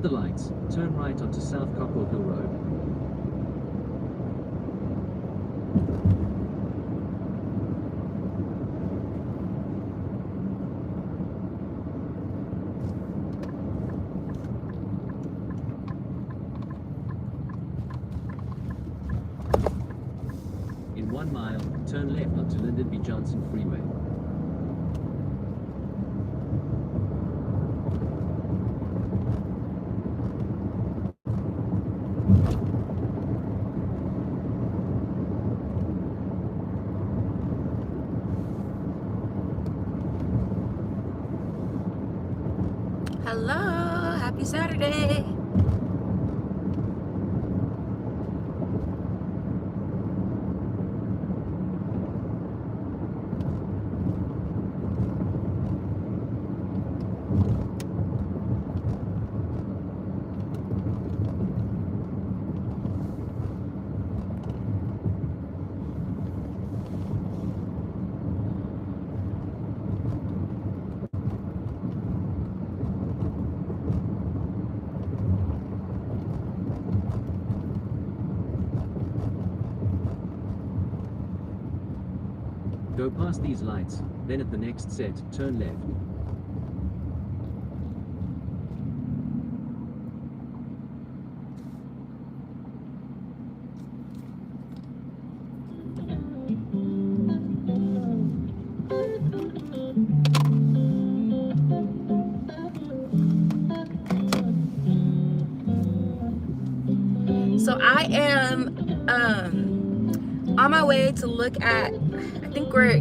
At the lights, turn right onto South Cockrell Hill Road. In 1 mile, turn left onto Lyndon B. Johnson Freeway. Hello, happy Saturday. Go past these lights, then at the next set, turn left. So I am on my way to look at, I think we're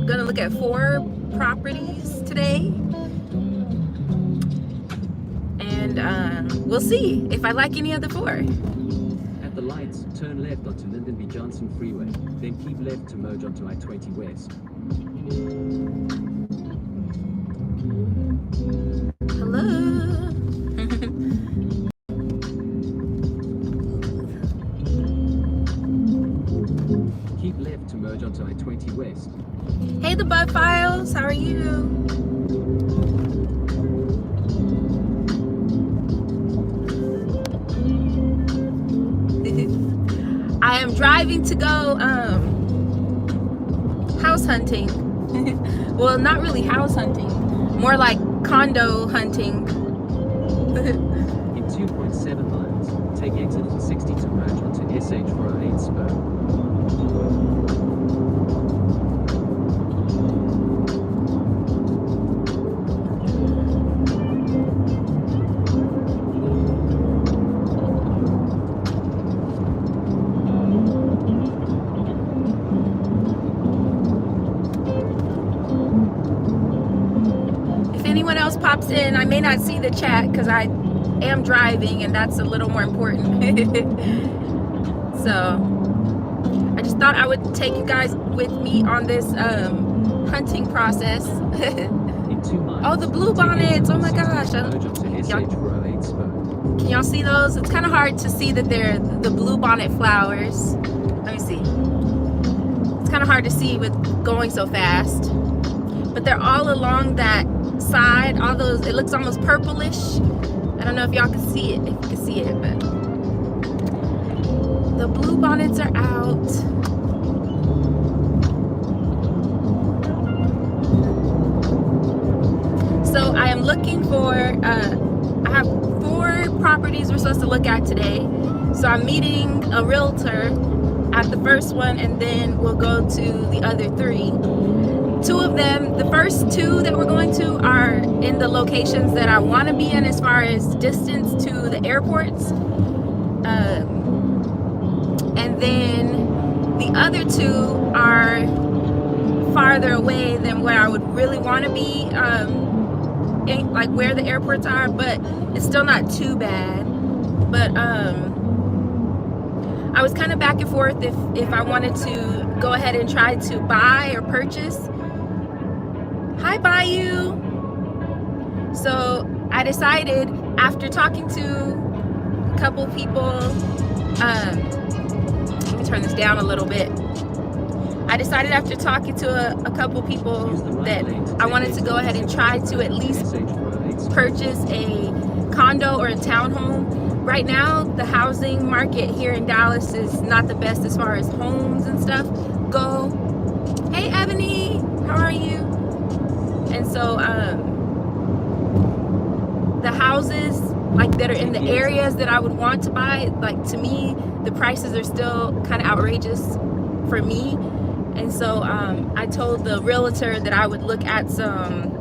gonna look at 4 properties today, and we'll see if I like any of the 4. At the lights, turn left onto Lyndon B. Johnson Freeway, then keep left to merge onto I-20 West. Hello. Keep left to merge onto I-20 West. Hey, the Bud Files, how are you? I am driving to go house hunting. Well, not really house hunting, more like condo hunting. In 2.7 miles, take exit 60 to merge onto SH408 Spur. Pops in, I may not see the chat because I am driving, and that's a little more important. So I just thought I would take you guys with me on this hunting process. Oh, the blue bonnets, oh my gosh, can y'all see those? It's kind of hard to see that they're the blue bonnet flowers. Let me see. It's kind of hard to see with going so fast, but they're all along that side, all those, it looks almost purplish. I don't know if y'all can see it, if you can see it, but the blue bonnets are out. So I am looking for, I have 4 properties we're supposed to look at today. So I'm meeting a realtor at the first one, and then we'll go to the other 3. 2 of them, the first 2 that we're going to are in the locations that I want to be in as far as distance to the airports. And then the other 2 are farther away than where I would really want to be, like where the airports are, but it's still not too bad. But I was kind of back and forth if I wanted to go ahead and try to buy or purchase. Hi, Bayou. So I decided after talking to a couple people, let me turn this down a little bit. I decided after talking to a couple people that I wanted to go ahead and try to at least purchase a condo or a townhome. Right now, the housing market here in Dallas is not the best as far as homes and stuff go. Hey, Ebony, how are you? And so, the houses like that are in the areas that I would want to buy, like to me, the prices are still kind of outrageous for me. And so I told the realtor that I would look at some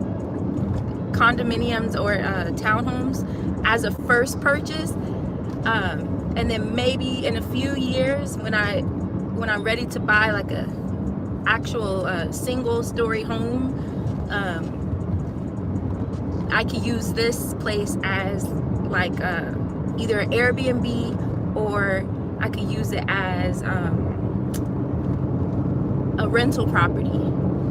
condominiums or townhomes as a first purchase, and then maybe in a few years when I'm ready to buy like a actual single story home, I could use this place as like either an Airbnb, or I could use it as a rental property.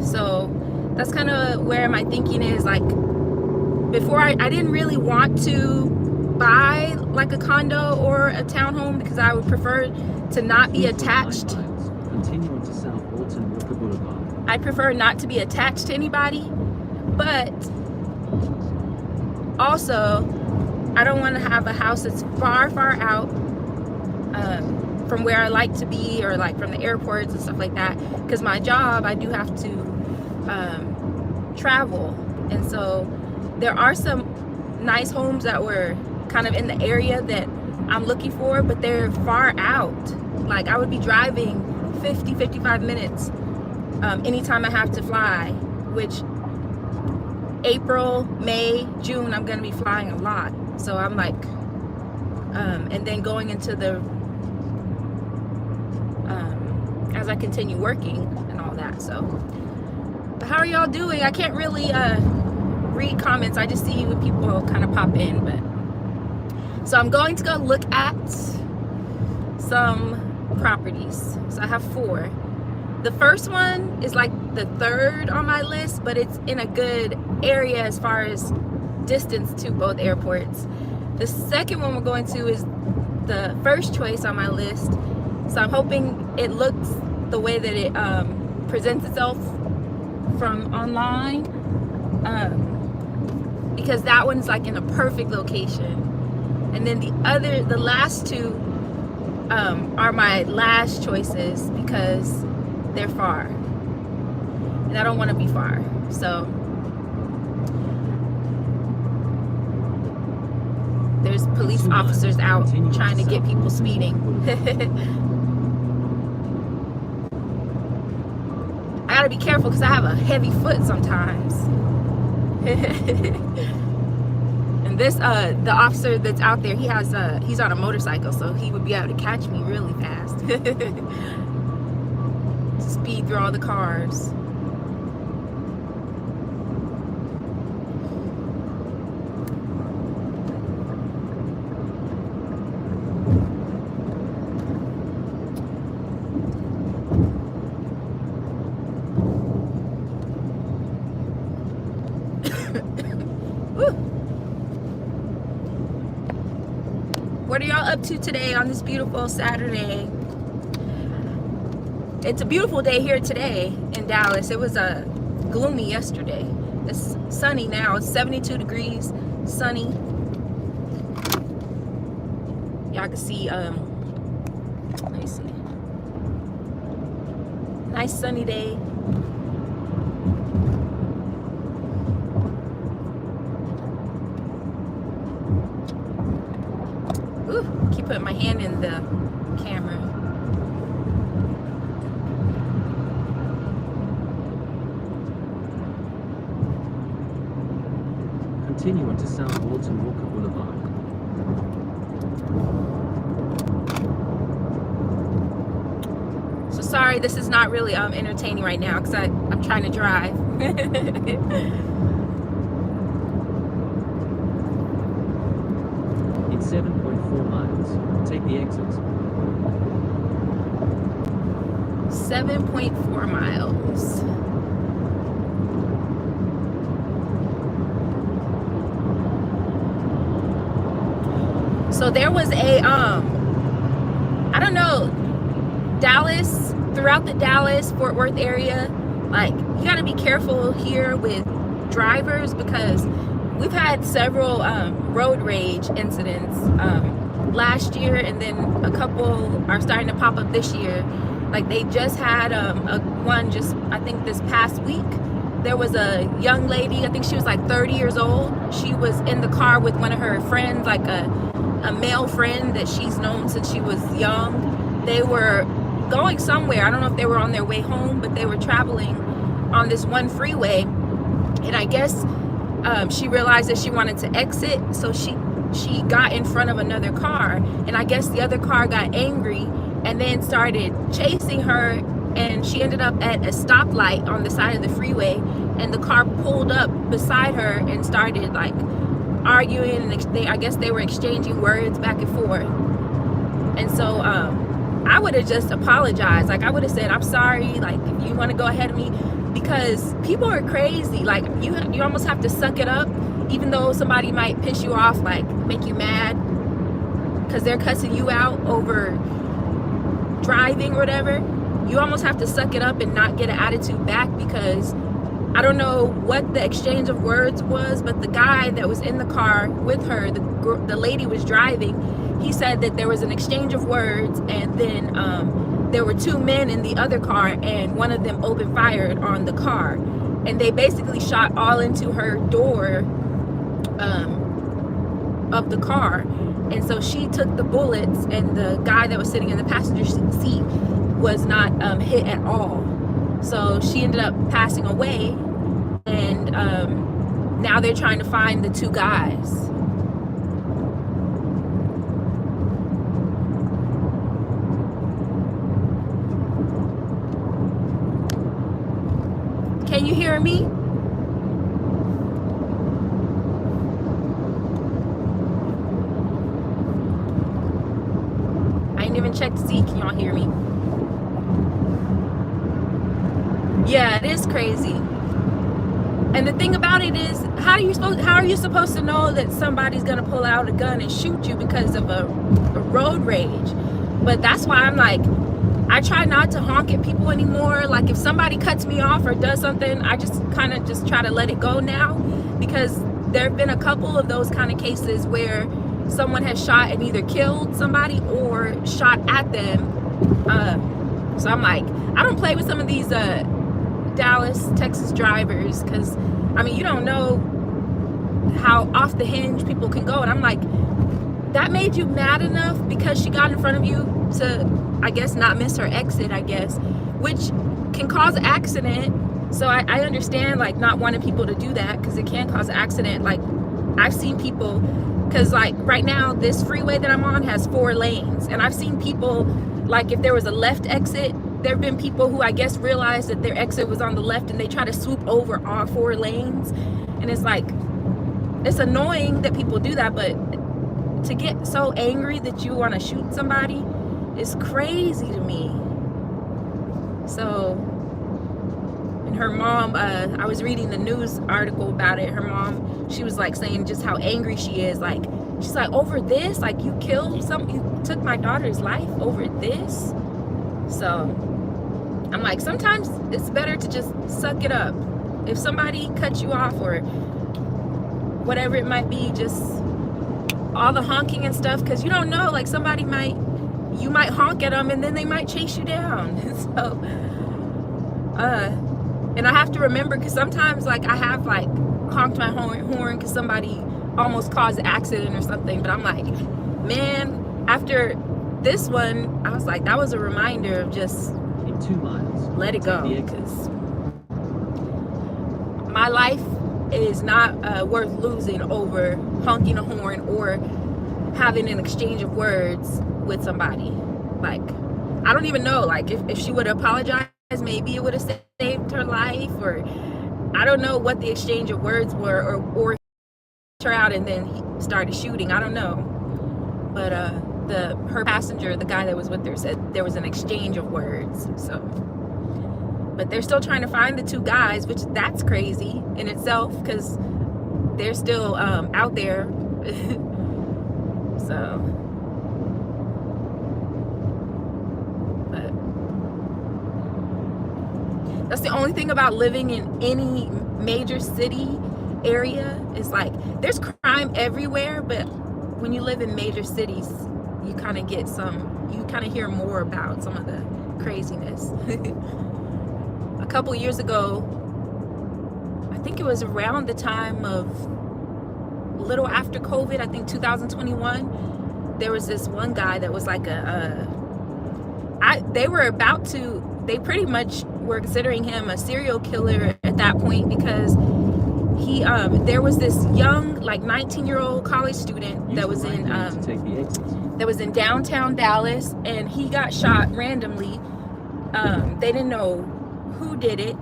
So that's kind of where my thinking is. Like before, I didn't really want to buy like a condo or a townhome because I would prefer to not be attached. Continuing to South Alton Walker Boulevard. I prefer not to be attached to anybody, but also I don't want to have a house that's far out from where I like to be, or like from the airports and stuff like that, because my job, I do have to travel. And so there are some nice homes that were kind of in the area that I'm looking for, but they're far out. Like I would be driving 50-55 minutes anytime I have to fly, which April, May, June, I'm gonna be flying a lot. So I'm like, and then going into the, as I continue working and all that. So, but how are y'all doing? I can't really read comments. I just see when people kind of pop in. But so I'm going to go look at some properties. So I have 4. The first one is like the 3rd on my list, but it's in a good area as far as distance to both airports. The second one we're going to is the first choice on my list. So I'm hoping it looks the way that it presents itself from online, because that one's like in a perfect location. And then the last 2 are my last choices because they're far, and I don't want to be far. So there's police officers out trying to get people speeding. I gotta be careful because I have a heavy foot sometimes. And this the officer that's out there, he's on a motorcycle, so he would be able to catch me really fast. Speed through all the cars. What are y'all up to today on this beautiful Saturday? It's a beautiful day here today in Dallas. It was gloomy yesterday. It's sunny now. It's 72 degrees, sunny. Y'all can see, let me see. Nice sunny day. Ooh, keep putting my hand in the camera. Continuing to South Alton Walker Boulevard. So sorry, this is not really entertaining right now because I'm trying to drive. In 7.4 miles, take the exit. 7.4 miles. So there was a, I don't know, Dallas, throughout the Dallas, Fort Worth area, like, you gotta be careful here with drivers because we've had several road rage incidents last year, and then a couple are starting to pop up this year. Like they just had one just, I think this past week. There was a young lady, I think she was like 30 years old. She was in the car with one of her friends, like a male friend that she's known since she was young. They were going somewhere. I don't know if they were on their way home, but they were traveling on this one freeway. And I guess she realized that she wanted to exit, so she got in front of another car. And I guess the other car got angry and then started chasing her, and she ended up at a stoplight on the side of the freeway, and the car pulled up beside her and started like arguing, and I guess they were exchanging words back and forth. And so I would have just apologized. Like I would have said, I'm sorry, like if you want to go ahead of me, because people are crazy. Like you almost have to suck it up, even though somebody might piss you off, like make you mad because they're cussing you out over driving or whatever. You almost have to suck it up and not get an attitude back, because I don't know what the exchange of words was, but the guy that was in the car with her, the lady was driving, he said that there was an exchange of words, and then there were two men in the other car, and one of them opened fire on the car, and they basically shot all into her door of the car. And so she took the bullets, and the guy that was sitting in the passenger seat was not hit at all. So she ended up passing away, and now they're trying to find the two guys. Can you hear me? I didn't even check to see. Can y'all hear me? Yeah, it is crazy. And the thing about it is, how are you supposed to know that somebody's gonna pull out a gun and shoot you because of a road rage? But that's why I'm like, I try not to honk at people anymore. Like if somebody cuts me off or does something, I just kind of just try to let it go now, because there have been a couple of those kind of cases where someone has shot and either killed somebody or shot at them. So I'm like, I don't play with some of these Dallas, Texas drivers, because I mean, you don't know how off the hinge people can go. And I'm like, that made you mad enough because she got in front of you to, I guess, not miss her exit, I guess, which can cause an accident. So I understand like not wanting people to do that, because it can cause an accident. Like I've seen people, because like right now this freeway that I'm on has 4 lanes, and I've seen people, like if there was a left exit, there have been people who I guess realized that their exit was on the left, and they try to swoop over all 4 lanes. And it's like, it's annoying that people do that, but to get so angry that you want to shoot somebody is crazy to me. So, and her mom, I was reading the news article about it. Her mom, she was like saying just how angry she is. Like, she's like, over this? Like, you took my daughter's life over this? So, I'm like, sometimes it's better to just suck it up. If somebody cuts you off or whatever it might be, just all the honking and stuff, because you don't know, like you might honk at them and then they might chase you down. So and I have to remember, because sometimes like I have like honked my horn because somebody almost caused an accident or something, but I'm like, man, after this one I was like, that was a reminder of just in 2 miles, let it go, because my life is not worth losing over honking a horn or having an exchange of words with somebody. Like, I don't even know, like if she would have apologized, maybe it would have saved her life, or I don't know what the exchange of words were, or her out and then he started shooting. I don't know. But her passenger, the guy that was with her, said there was an exchange of words. So, but they're still trying to find the 2 guys, which that's crazy in itself, because they're still out there. So, but that's the only thing about living in any major city area is like, there's crime everywhere, but when you live in major cities, you kind of hear more about some of the craziness. A couple years ago, I think it was around the time of a little after COVID, I think 2021, there was this one guy that was like they pretty much were considering him a serial killer at that point, because there was this young, like 19-year-old college student that was in downtown Dallas, and he got shot randomly. They didn't know who did it.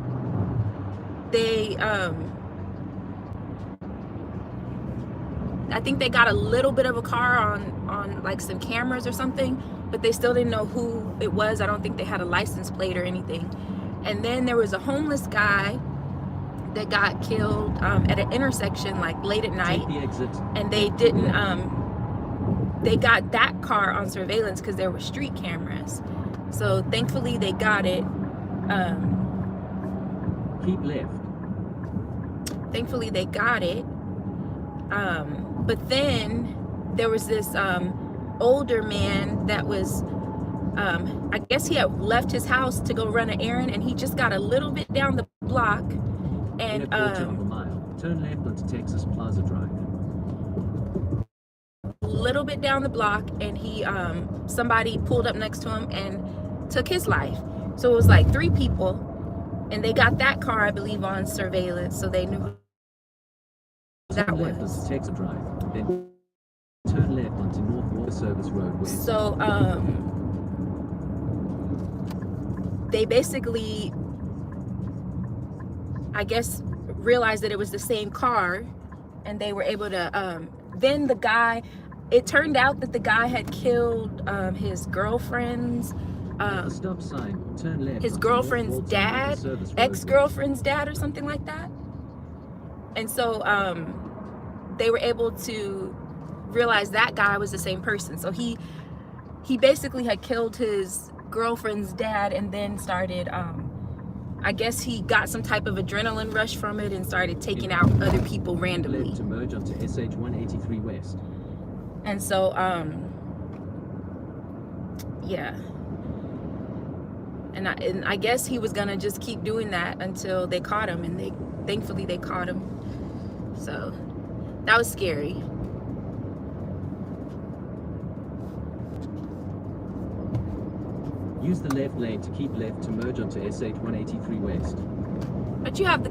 I think they got a little bit of a car on like some cameras or something, but they still didn't know who it was. I don't think they had a license plate or anything. And then there was a homeless guy that got killed at an intersection like late at night, and they didn't they got that car on surveillance because there were street cameras. So thankfully they got it. Keep left. Thankfully they got it. But then there was this older man that was, I guess he had left his house to go run an errand, and he just got a little bit down the block, and in a quarter of a mile, turn left onto Texas Plaza Drive. A little bit down the block, and he somebody pulled up next to him and took his life. So it was like 3 people, and they got that car, I believe, on surveillance, so they knew who that was. Left onto Texas Drive, then turn left onto North Water Service Road West. So they basically, I guess, realized that it was the same car, and they were able to then the guy, it turned out that the guy had killed his girlfriend's stop sign, turn left, his girlfriend's dad, ex-girlfriend's dad or something like that. And so they were able to realize that guy was the same person. So he basically had killed his girlfriend's dad, and then started I guess he got some type of adrenaline rush from it and started taking out other people randomly. To merge onto SH 183 West. And so yeah. And I guess he was gonna just keep doing that until they caught him, and thankfully they caught him. So that was scary. Use the left lane to keep left to merge onto SH 183 West. But you have the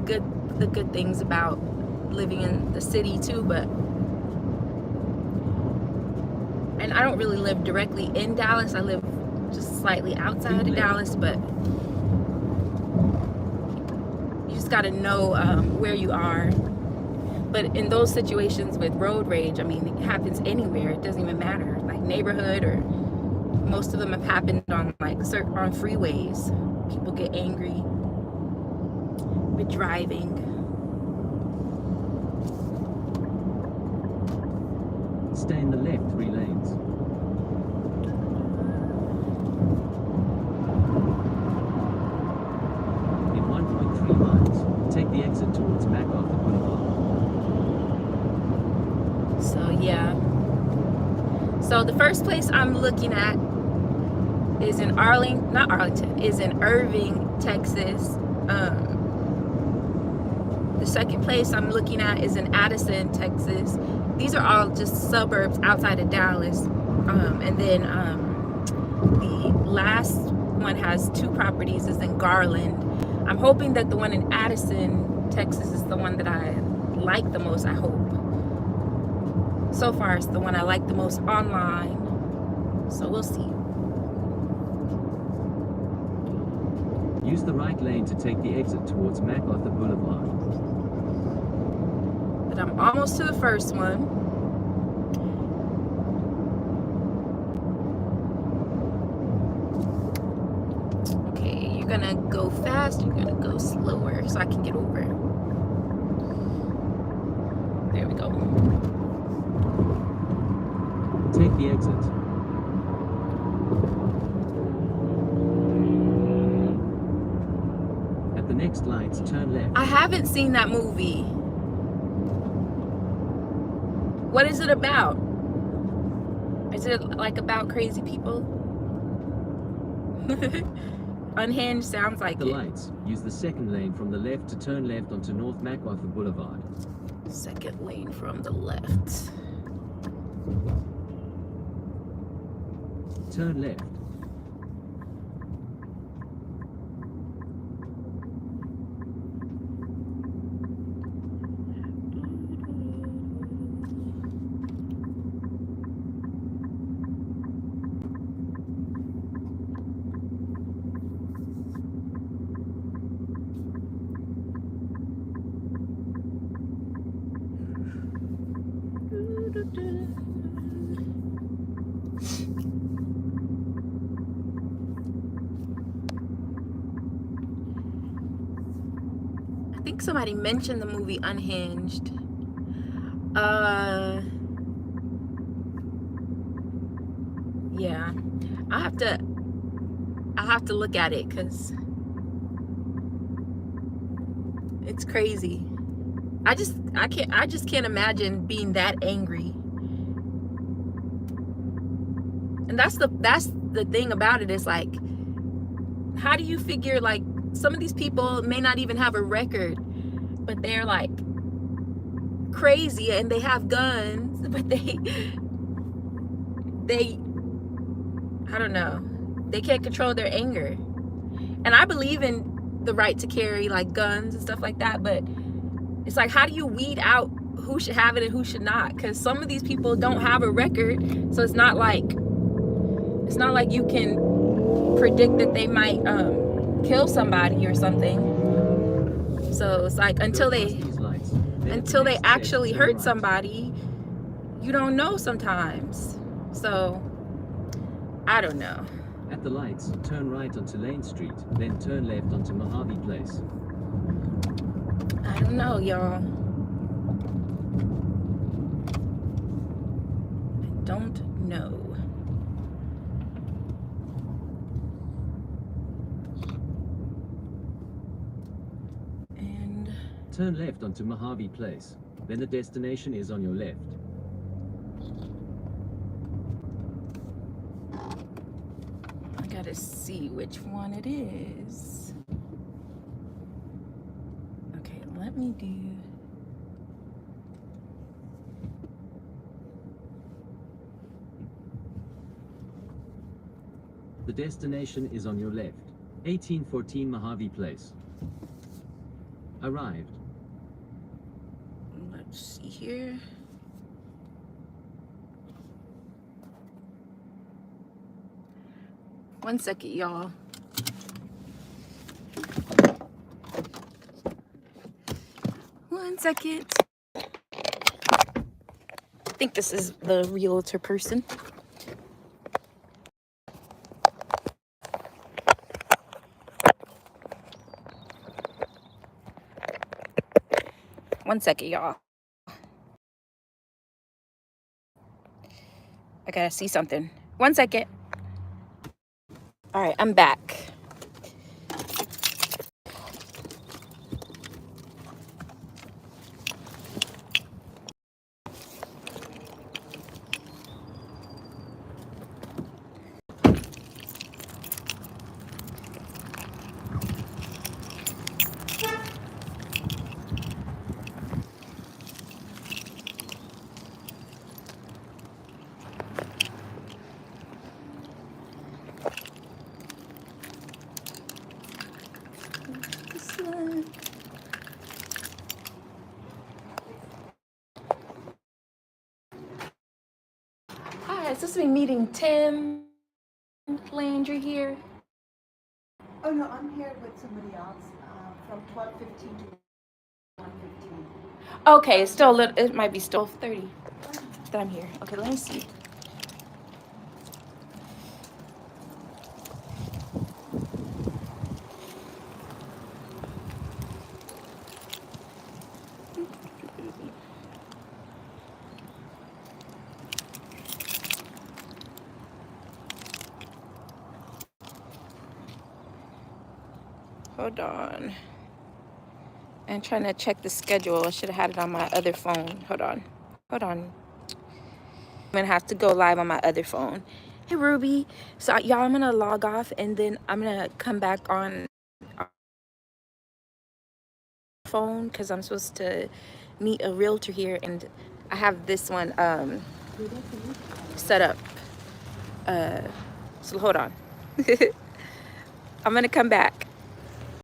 good things about living in the city too, and I don't really live directly in Dallas. I live just slightly outside of Dallas, but you just got to know where you are. But in those situations with road rage, I mean, it happens anywhere. It doesn't even matter, like neighborhood, or most of them have happened on on freeways. People get angry with driving. Stay in the left 3 lanes. In 1.3 miles, take the exit towards MacArthur Boulevard. So yeah. So the first place I'm looking at is in Irving, Texas. The second place I'm looking at is in Addison, Texas. These are all just suburbs outside of Dallas. And then the last one has 2 properties, is in Garland. I'm hoping that the one in Addison, Texas is the one that I like the most, I hope. So far, it's the one I like the most online. So we'll see. Use the right lane to take the exit towards MacArthur Boulevard. But I'm almost to the first one. Okay, you're gonna go fast, you're gonna go slower so I can get over. There we go. Take the exit. At the next lights, turn left. I haven't seen that movie. What is it about? Is it like about crazy people? Unhinged sounds like The it. lights. Use the second lane from the left to turn left onto North MacArthur Boulevard. Second lane from the left. Turn left. I think somebody mentioned the movie Unhinged. Yeah, I have to look at it because it's crazy. I just can't imagine being that angry. And that's the thing about it, is like, how do you figure, like, some of these people may not even have a record, but they're like crazy and they have guns, but they I don't know, they can't control their anger. And I believe in the right to carry like guns and stuff like that, but it's like, how do you weed out who should have it and who should not? Because some of these people don't have a record, so it's not like you can predict that they might kill somebody or something. So it's like, until they actually hurt somebody, you don't know sometimes. So I don't know. At the lights, turn right onto Lane Street, then turn left onto Mojave Place. I don't know, y'all. I don't know. And turn left onto Mojave Place. Then the destination is on your left. I gotta see which one it is. Okay, let me do. The destination is on your left. 1814 Mojave Place. Arrived. Let's see here. One second, y'all. One second. I think this is the realtor person. One second, y'all. I gotta see something. One second. All right, I'm back. Hi, is this me meeting Tim Landry here? Oh no, I'm here with somebody else from 12:15 to 1:15. Okay, it's still a little, it might be still 30 that I'm here. Okay, let me see. Hold on. I'm trying to check the schedule. I should have had it on my other phone. Hold on. Hold on. gonna have to go live on my other phone. Hey Ruby. So y'all, I'm gonna log off and then I'm gonna come back on phone because I'm supposed to meet a realtor here, and I have this one set up. So hold on. I'm gonna come back.